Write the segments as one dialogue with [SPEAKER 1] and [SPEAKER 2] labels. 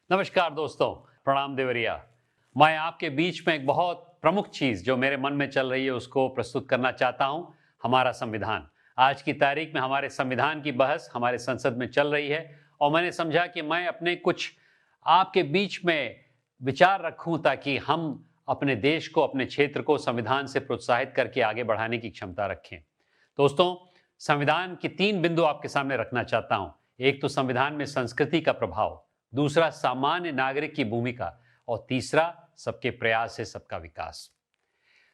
[SPEAKER 1] नमस्कार दोस्तों, प्रणाम देवरिया। मैं आपके बीच में एक बहुत प्रमुख चीज़ जो मेरे मन में चल रही है उसको प्रस्तुत करना चाहता हूं। हमारा संविधान। आज की तारीख में हमारे संविधान की बहस हमारे संसद में चल रही है और मैंने समझा कि मैं अपने कुछ आपके बीच में विचार रखूं ताकि हम अपने देश को, अपने क्षेत्र को संविधान से प्रोत्साहित करके आगे बढ़ाने की क्षमता रखें। दोस्तों, संविधान की 3 बिंदु आपके सामने रखना चाहता हूं। एक तो संविधान में संस्कृति का प्रभाव, दूसरा सामान्य नागरिक की भूमिका और तीसरा सबके प्रयास से सबका विकास।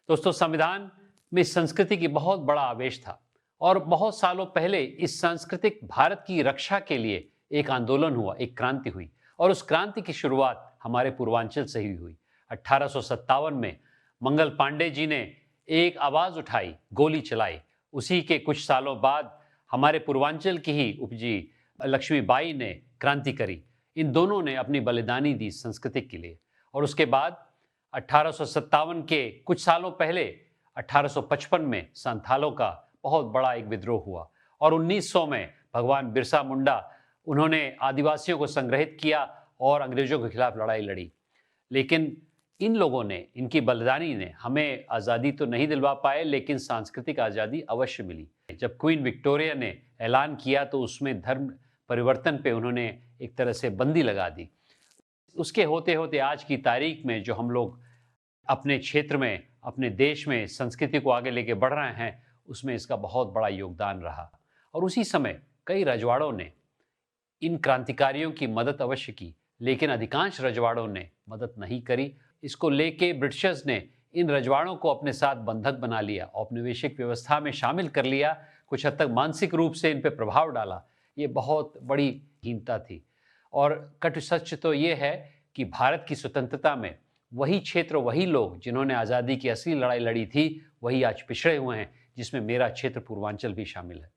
[SPEAKER 1] दोस्तों, संविधान में संस्कृति की बहुत बड़ा आवेश था और बहुत सालों पहले इस सांस्कृतिक भारत की रक्षा के लिए एक आंदोलन हुआ, एक क्रांति हुई और उस क्रांति की शुरुआत हमारे पूर्वांचल से ही हुई। 1857 में मंगल पांडे जी ने एक आवाज उठाई, गोली चलाई। उसी के कुछ सालों बाद हमारे पूर्वांचल की ही उपजी लक्ष्मीबाई ने क्रांति करी। इन दोनों ने अपनी बलिदानी दी संस्कृति के लिए और उसके बाद 1857 के कुछ सालों पहले 1855 में संथालों का बहुत बड़ा एक विद्रोह हुआ और 1900 में भगवान बिरसा मुंडा उन्होंने आदिवासियों को संग्रहित किया और अंग्रेजों के खिलाफ लड़ाई लड़ी। लेकिन इन लोगों ने, इनकी बलिदानी ने हमें आज़ादी तो नहीं दिलवा पाए, लेकिन सांस्कृतिक आज़ादी अवश्य मिली। जब क्वीन विक्टोरिया ने ऐलान किया तो उसमें धर्म परिवर्तन पे उन्होंने एक तरह से बंदी लगा दी। उसके होते होते आज की तारीख में जो हम लोग अपने क्षेत्र में, अपने देश में संस्कृति को आगे लेके बढ़ रहे हैं, उसमें इसका बहुत बड़ा योगदान रहा। और उसी समय कई रजवाड़ों ने इन क्रांतिकारियों की मदद अवश्य की, लेकिन अधिकांश रजवाड़ों ने मदद नहीं करी। इसको लेके ब्रिटिशर्स ने इन रजवाड़ों को अपने साथ बंधक बना लिया, औपनिवेशिक व्यवस्था में शामिल कर लिया, कुछ हद तक मानसिक रूप से इन पर प्रभाव डाला। ये बहुत बड़ी हीनता थी और कटु सच तो ये है कि भारत की स्वतंत्रता में वही क्षेत्र, वही लोग जिन्होंने आज़ादी की असली लड़ाई लड़ी थी, वही आज पिछड़े हुए हैं, जिसमें मेरा क्षेत्र पूर्वांचल भी शामिल है।